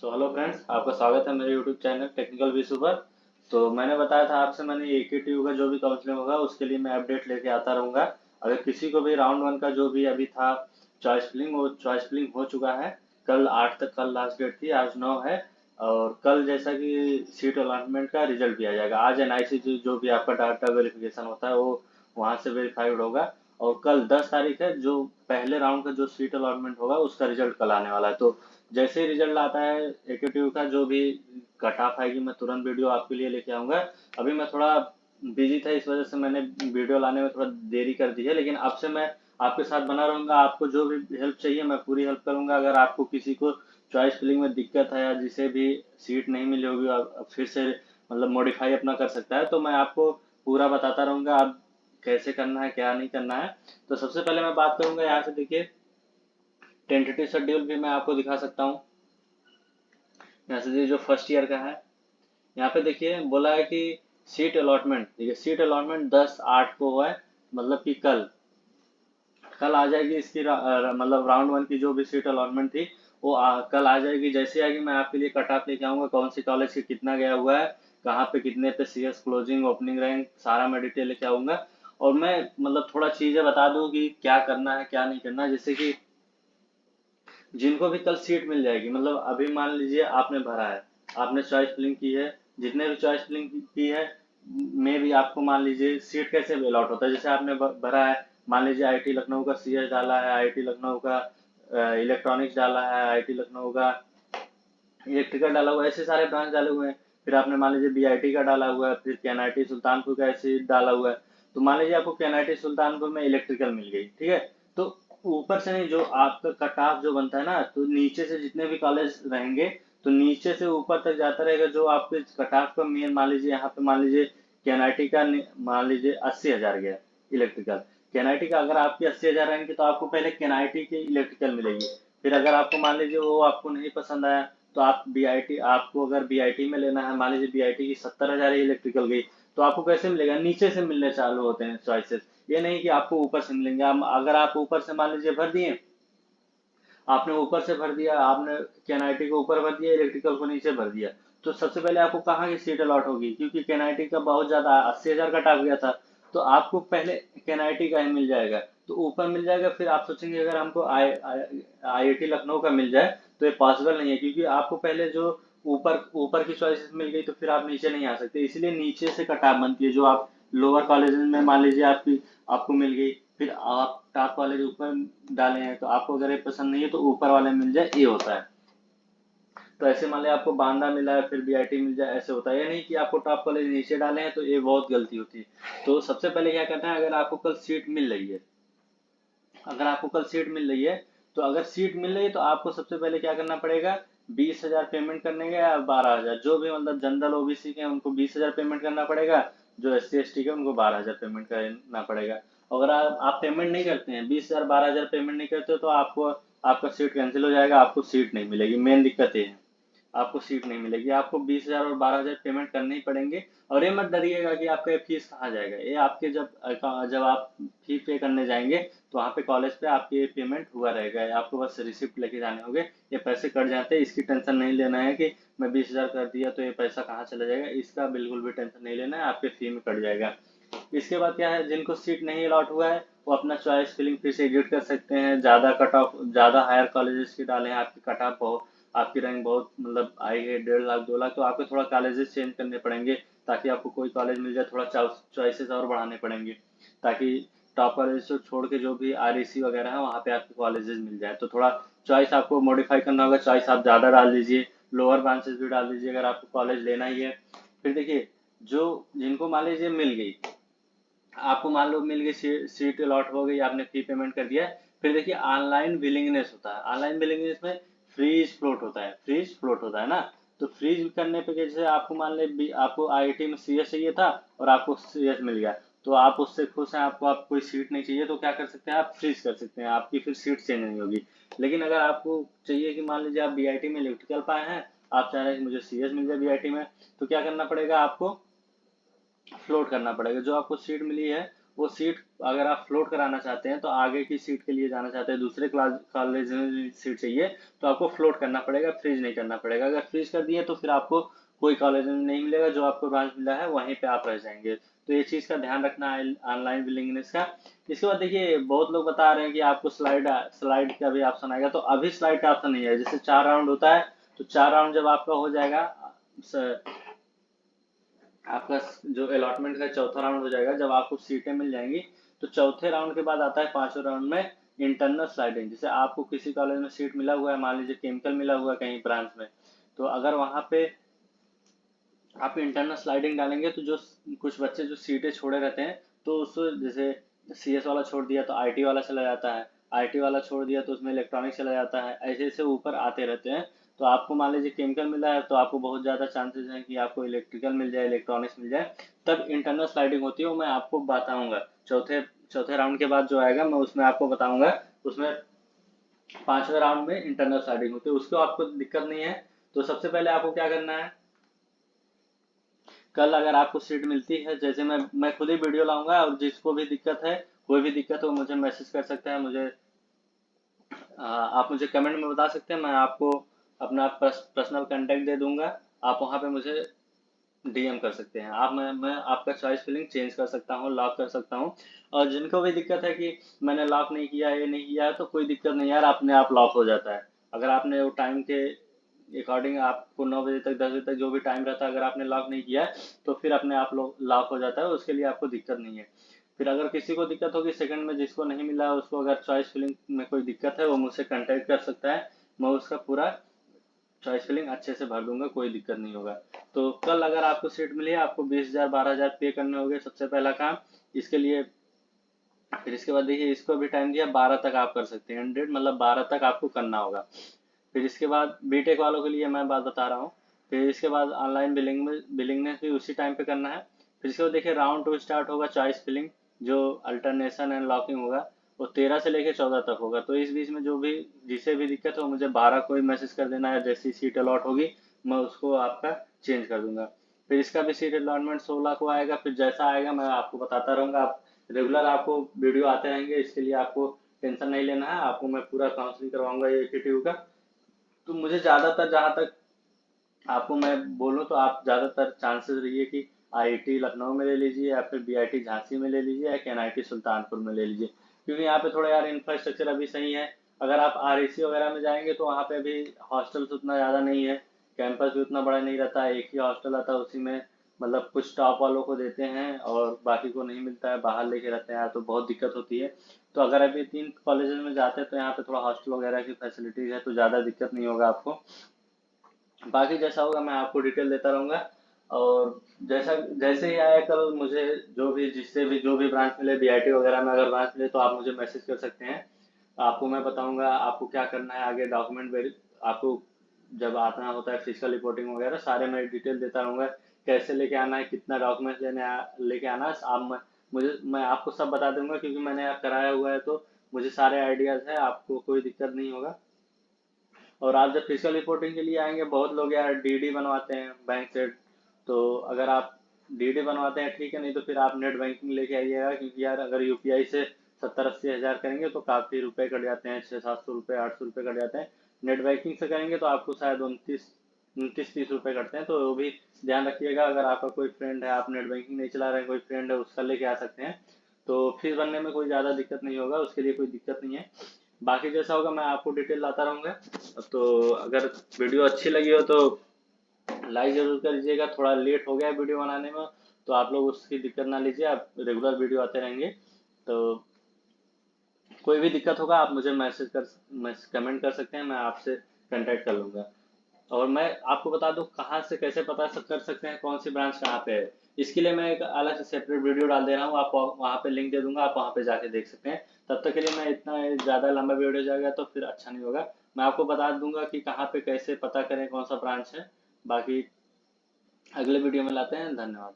तो hello friends, आपका स्वागत है मेरे यूट्यूब चैनल टेक्निकल विशु पर। तो मैंने बताया था आपसे, मैंने AKTU का जो भी काउंसलिंग होगा उसके लिए मैं अपडेट लेके आता रहूँगा। अगर किसी को भी राउंड वन का जो भी अभी था चॉइस फिलिंग, वो चॉइस फिलिंग हो चुका है। कल 8 तक कल लास्ट डेट थी, आज 9 है। और कल जैसा कि सीट अलॉटमेंट का रिजल्ट भी आ जाएगा। आज NIC जो भी आपका डाटा वेरिफिकेशन होता है वो वहाँ से वेरीफाइड होगा। और कल 10 तारीख है, जो पहले राउंड का जो सीट अलॉटमेंट होगा उसका रिजल्ट कल आने वाला है। तो जैसे ही रिजल्ट आता है AKTU का, जो भी कट ऑफ आएगी, मैं तुरंत वीडियो आपके लिए लेके आऊंगा। अभी मैं थोड़ा बिजी था, इस वजह से मैंने वीडियो लाने में थोड़ा देरी कर दी है, लेकिन अब से मैं आपके साथ बना रहूंगा। आपको जो भी हेल्प चाहिए मैं पूरी हेल्प करूंगा। अगर आपको किसी को चॉइस फिलिंग में दिक्कत है या जिसे भी सीट नहीं मिली होगी, आप फिर से मतलब मॉडिफाई अपना कर सकता है, तो मैं आपको पूरा बताता रहूंगा आप कैसे करना है क्या नहीं करना है। तो सबसे पहले मैं बात करूंगा, यहाँ से देखिए टेंटेटिव शेड्यूल भी मैं आपको दिखा सकता हूँ। यहाँ से जो फर्स्ट ईयर का है, यहाँ पे देखिए बोला है कि सीट अलॉटमेंट, देखिए सीट अलॉटमेंट 10/8 को हुआ है। मतलब कि कल कल आ जाएगी इसकी मतलब राउंड वन की जो भी सीट अलॉटमेंट थी वो कल आ जाएगी। जैसे आएगी मैं आपके लिए कट ऑफ लेके आऊंगा, कौन सी कॉलेज से कितना गया हुआ है, कहाँ पे कितने पे CS क्लोजिंग ओपनिंग रैंक, सारा मैं डिटेल लेके आऊंगा। और मैं मतलब थोड़ा चीजें बता दूं कि क्या करना है क्या नहीं करना है, जैसे कि जिनको भी कल सीट मिल जाएगी, मतलब अभी मान लीजिए आपने भरा है, आपने चॉइस फिलिंग की है, जितने भी चॉइस फिलिंग की है में भी आपको मान लीजिए सीट कैसे अलॉट होता है। जैसे आपने भरा है, मान लीजिए IIT लखनऊ का CS डाला है, IIT लखनऊ का इलेक्ट्रॉनिक्स डाला है, IIT लखनऊ का इलेक्ट्रिकल डाला हुआ है, ऐसे सारे ब्रांच डाले हुए हैं। फिर आपने मान लीजिए BIT का डाला हुआ है, फिर KNIT सुल्तानपुर का ऐसे डाला हुआ है। तो मान लीजिए आपको KNIT सुल्तानपुर में इलेक्ट्रिकल मिल गई, ठीक है। तो ऊपर से नहीं, जो आपका कट ऑफ जो बनता है ना, तो नीचे से जितने भी कॉलेज रहेंगे तो नीचे से ऊपर तक जाता रहेगा। जो आपके कट ऑफ का मेन, मान लीजिए यहाँ पे मान लीजिए KNIT का मान लीजिए 80,000 गया इलेक्ट्रिकल। KNIT का अगर आपकी 80,000 रहेंगे तो आपको पहले KNIT की इलेक्ट्रिकल मिलेगी। फिर अगर आपको मान लीजिए वो आपको नहीं पसंद आया, तो आप BIT, आपको अगर BIT में लेना है, मान लीजिए BIT की 70,000 इलेक्ट्रिकल गई, तो आपको कैसे मिलेगा, नीचे से मिलने चालू होते हैं चॉइसेस। ये नहीं कि आपको ऊपर से मिलेंगे। अगर आप ऊपर से मान लीजिए भर दिए, आपने ऊपर से भर दिया, आपने KNIT को ऊपर भर दिया, इलेक्ट्रिकल को नीचे भर दिया, तो सबसे पहले आपको कहाँ की सीट अलॉट होगी, क्योंकि KNIT का बहुत ज्यादा 80,000 कट ऑफ गया था। तो आपको पहले KNIT का ही मिल जाएगा, तो ऊपर मिल जाएगा। फिर आप सोचेंगे अगर हमको IIT लखनऊ का मिल जाए, तो ये पॉसिबल नहीं है, क्योंकि आपको पहले जो ऊपर ऊपर की चॉइसेस मिल गई तो फिर आप नीचे नहीं आ सकते। इसलिए नीचे से कट ऑफ बनती है। जो आप लोअर कॉलेज में मान लीजिए आपकी आपको मिल गई, फिर आप टॉप वाले जो ऊपर डाले हैं, तो आपको अगर ये पसंद नहीं है तो ऊपर वाले मिल जाए, ये होता है। तो ऐसे मान लिया आपको बांदा मिला है, फिर BIT मिल जाए, ऐसे होता है। ये नहीं कि आपको टॉप कॉलेज नीचे डाले हैं, तो ये बहुत गलती होती है। तो सबसे पहले क्या करना है, अगर आपको कल सीट मिल रही है, अगर आपको कल सीट मिल रही है, तो अगर सीट मिल रही है तो आपको सबसे पहले क्या करना पड़ेगा, 20,000 पेमेंट करने का या 12,000। जो भी मतलब जनरल OBC के हैं उनको 20,000 पेमेंट करना पड़ेगा, जो SC ST के उनको 12,000 पेमेंट करना पड़ेगा। अगर आप पेमेंट नहीं करते हैं, 20,000 12,000 पेमेंट नहीं करते हो, तो आपको आपका सीट कैंसिल हो जाएगा, आपको सीट नहीं मिलेगी। मेन दिक्कत ये है, आपको सीट नहीं मिलेगी। आपको 20,000 और 12,000 पेमेंट करने ही पड़ेंगे। और ये मत डरिएगा कि आपका ये फीस कहाँ जाएगा। ये आपके जब जब आप फी पे करने जाएंगे, तो वहाँ पे कॉलेज पे आपकी ये पेमेंट हुआ रहेगा। आपको बस रिसिप्ट लेके जाने होंगे, ये पैसे कट जाते हैं। इसकी टेंशन नहीं लेना है कि मैं 20,000 कर दिया तो ये पैसा कहाँ चला जाएगा, इसका बिल्कुल भी टेंशन नहीं लेना है, आपके फी में कट जाएगा। इसके बाद क्या है, जिनको सीट नहीं अलॉट हुआ है वो अपना चॉइस फिलिंग फिर से एडिट कर सकते हैं। ज्यादा कट ऑफ, ज्यादा हायर कॉलेजेस के डाले हैं, आपकी कट ऑफ बहुत, आपकी रैंक बहुत मतलब आई है 1.5 लाख 2 लाख, तो आपको थोड़ा कॉलेजेस चेंज करने पड़ेंगे, ताकि आपको कोई कॉलेज मिल जाए। थोड़ा चॉइसेस और बढ़ाने पड़ेंगे, ताकि टॉप कॉलेज को छोड़ के जो भी REC वगैरह है वहाँ पे आपके कॉलेजेस मिल जाए। तो थोड़ा चॉइस आपको मॉडिफाई करना होगा, चॉइस आप ज़्यादा डाल दीजिए, लोअर ब्रांचेस भी डाल दीजिए अगर आपको कॉलेज लेना ही है। फिर देखिए, जो जिनको मान लीजिए मिल गई, आपको मान लो मिल गई सीट अलॉट हो गई, आपने फी पेमेंट कर दिया है, फिर देखिए ऑनलाइन विलिंगनेस होता है। ऑनलाइन विलिंगनेस में फ्रीज फ्लोट होता है, फ्रीज फ्लोट होता है ना। तो फ्रीज करने पे जैसे आपको मान ले आपको IIT में CS चाहिए था और आपको CS मिल गया, तो आप उससे खुश हैं, आपको आप कोई सीट नहीं चाहिए, तो क्या कर सकते हैं, आप फ्रीज कर सकते हैं, आपकी फिर सीट चेंज नहीं होगी। लेकिन अगर आपको चाहिए कि मान लीजिए आप BIT में इलेक्ट्रिकल पाए हैं, आप चाह रहे हैं कि मुझे CS मिल जाए BIT में, तो क्या करना पड़ेगा, आपको फ्लोट करना पड़ेगा। जो आपको सीट मिली है वो सीट अगर आप फ्लोट कराना चाहते हैं, तो आगे की सीट के लिए जाना चाहते हैं, दूसरे क्लास कॉलेज में भी सीट चाहिए, तो आपको फ्लोट करना पड़ेगा, फ्रीज नहीं करना पड़ेगा। अगर फ्रीज कर दिए तो फिर आपको कोई कॉलेज में नहीं मिलेगा, जो आपको ब्रांच मिला है वहीं पे आप रह जाएंगे। तो ये चीज़ का ध्यान रखना है ऑनलाइन विलिंगनेस का। इसके बाद देखिए, बहुत लोग बता रहे हैं कि आपको स्लाइड स्लाइड का भी ऑप्शन आएगा, तो अभी स्लाइड का ऑप्शन नहीं है। जैसे 4 राउंड होता है, तो 4 राउंड जब आपका हो जाएगा, आपका जो अलॉटमेंट का चौथा राउंड हो जाएगा, जब आपको सीटें मिल जाएंगी, तो चौथे राउंड के बाद आता है 5वें राउंड में इंटरनल स्लाइडिंग। जैसे आपको किसी कॉलेज में सीट मिला हुआ है, मान लीजिए केमिकल मिला हुआ है कहीं ब्रांच में, तो अगर वहां पे आप इंटरनल स्लाइडिंग डालेंगे, तो जो कुछ बच्चे जो सीटें छोड़े रहते हैं, तो उस जैसे सीएस वाला छोड़ दिया तो आईटी वाला चला जाता है, आईटी वाला छोड़ दिया तो उसमें इलेक्ट्रॉनिक्स चला जाता है, ऐसे ऐसे ऊपर आते रहते हैं। तो आपको मान लीजिए केमिकल मिला है, तो आपको बहुत ज़्यादा चांसेस हैं कि आपको इलेक्ट्रिकल मिल जाए, इलेक्ट्रॉनिक्स मिल जाए। तब इंटरनल स्लाइडिंग होती है, वो मैं आपको बताऊंगा चौथे चौथे राउंड के बाद जो आएगा, मैं उसमें आपको बताऊंगा। उसमें 5वें राउंड में इंटरनल स्लाइडिंग होती है, उसको आपको दिक्कत नहीं है। तो सबसे पहले आपको क्या करना है, कल अगर आपको सीट मिलती है, जैसे मैं खुद ही वीडियो लाऊंगा, और जिसको भी दिक्कत है, कोई भी दिक्कत हो, मुझे मैसेज कर सकते हैं, मुझे आप मुझे कमेंट में बता सकते हैं, मैं आपको अपना पर्सनल कांटेक्ट दे दूंगा। आप वहाँ पे मुझे डीएम कर सकते हैं। मैं आपका चॉइस फिलिंग चेंज कर सकता हूँ, लॉक कर सकता हूँ। और जिनको भी दिक्कत है कि मैंने लॉक नहीं किया, ये नहीं किया है, तो कोई दिक्कत नहीं यार, अपने आप लॉक हो जाता है। अगर आपने वो टाइम के अकॉर्डिंग, आपको 9 बजे तक 10 बजे तक जो भी टाइम रहता है, अगर आपने लॉक नहीं किया है, तो फिर अपने आप लॉक हो जाता है, उसके लिए आपको दिक्कत नहीं है। फिर अगर किसी को दिक्कत होगी सेकंड में, जिसको नहीं मिला है, उसको अगर चॉइस फिलिंग में कोई दिक्कत है, वो मुझसे कांटेक्ट कर सकता है। मैं उसका पूरा चॉइस फिलिंग अच्छे से भर दूंगा, कोई दिक्कत नहीं होगा। तो कल अगर आपको सीट मिली है, आपको 20,000 12,000 पे करने होंगे, सबसे पहला काम इसके लिए। फिर इसके बाद देखिए, इसको भी टाइम दिया 12 तक आप कर सकते हैं, 100 मतलब 12 तक आपको करना होगा। फिर इसके बाद बीटेक वालों के लिए मैं बात बता रहा हूँ। फिर इसके बाद ऑनलाइन बिलिंगनेस भी उसी टाइम पे करना है। फिर इसके बाद देखिए, राउंड 2 स्टार्ट होगा चॉइस फिलिंग, जो अल्टरनेशन एंड लॉकिंग होगा, वो 13 से लेकर 14 तक होगा। तो इस बीच में जो भी जिसे भी दिक्कत हो, मुझे 12 को ही मैसेज कर देना है, जैसी सीट अलॉट होगी मैं उसको आपका चेंज कर दूंगा। फिर इसका भी सीट अलॉटमेंट 16 को आएगा, फिर जैसा आएगा मैं आपको बताता रहूंगा। आप रेगुलर आपको वीडियो आते रहेंगे, इसके लिए आपको टेंशन नहीं लेना है, आपको मैं पूरा काउंसलिंग करवाऊंगा ये एटीट्यूड का। तो मुझे ज़्यादातर, जहाँ तक आपको मैं बोलूँ, तो आप ज़्यादातर चांसेस रहिए कि आईआईटी लखनऊ में ले लीजिए, या फिर बीआईटी झांसी में ले लीजिए, या एनआईटी सुल्तानपुर में ले लीजिए, क्योंकि यहाँ पे थोड़ा यार इंफ्रास्ट्रक्चर अभी सही है। अगर आप आरईसी वगैरह में जाएंगे, तो वहाँ पे अभी हॉस्टल्स उतना ज़्यादा नहीं है, कैंपस भी उतना बड़ा नहीं रहता है, एक ही हॉस्टल आता है, उसी में मतलब कुछ टॉप वालों को देते हैं और बाकी को नहीं मिलता है, बाहर लेके रहते हैं, तो बहुत दिक्कत होती है। तो अगर अभी 3 कॉलेजेस में जाते हैं, तो यहाँ पे थोड़ा हॉस्टल वगैरह की फैसिलिटीज है, तो ज़्यादा दिक्कत नहीं होगा आपको। बाकी जैसा होगा मैं आपको डिटेल देता रहूंगा। और जैसा जैसे ही आया कल, मुझे जो भी जिससे भी जो भी ब्रांच मिले, बीआईटी वगैरह में अगर ब्रांच मिले, तो आप मुझे मैसेज कर सकते हैं। आपको मैं बताऊंगा आपको क्या करना है आगे, डॉक्यूमेंट वेरी आपको जब आना होता है, फिजिकल रिपोर्टिंग वगैरह सारे मैं डिटेल देता रहूंगा, कैसे लेके आना है, कितना डॉक्यूमेंट लेके आना है। आप मैं आपको सब बता दूंगा, क्योंकि मैंने यार कराया हुआ है, तो मुझे सारे आइडियाज है, आपको कोई दिक्कत नहीं होगा। और आप जब फिजिकल रिपोर्टिंग के लिए आएंगे, बहुत लोग यार डीडी बनवाते हैं बैंक से। तो अगर आप डीडी बनवाते हैं ठीक है, नहीं तो फिर आप नेट बैंकिंग लेके आइएगा, क्योंकि यार अगर यूपीआई से 70-80 हज़ार करेंगे, तो काफ़ी रुपए कट जाते हैं, 600-700 रुपये 800 रुपये कट जाते हैं। नेट बैंकिंग से करेंगे तो आपको शायद 29-30 रुपये कटते हैं, तो वो भी ध्यान रखिएगा। अगर आपका कोई फ्रेंड है, आप नेट बैंकिंग नहीं चला रहे हैं, कोई फ्रेंड है, उसका लेके आ सकते हैं। तो फीस भरने में कोई ज़्यादा दिक्कत नहीं होगा, उसके लिए कोई दिक्कत नहीं है। बाकी जैसा होगा मैं आपको डिटेल लाता रहूंगा। तो अगर वीडियो अच्छी लगी हो, तो लाइक जरूर कर दीजिएगा। थोड़ा लेट हो गया है वीडियो बनाने में, तो आप लोग उसकी दिक्कत ना लीजिए, आप रेगुलर वीडियो आते रहेंगे। तो कोई भी दिक्कत होगा, आप मुझे कमेंट कर सकते हैं, मैं आपसे कांटेक्ट कर लूंगा। और मैं आपको बता दूं कहाँ से कैसे पता कर सकते हैं कौन सी ब्रांच कहाँ पे है। इसके लिए मैं एक अलग से सेपरेट वीडियो डाल दे रहा हूँ, आप वहाँ पे लिंक दे दूंगा, आप वहाँ पे जाके देख सकते हैं। तब तक के लिए मैं इतना ज़्यादा लंबा वीडियो जाएगा तो फिर अच्छा नहीं होगा। मैं आपको बता दूंगा कि कहाँ पे कैसे पता करें कौन सा ब्रांच है। बाकी अगले वीडियो में लाते हैं। धन्यवाद।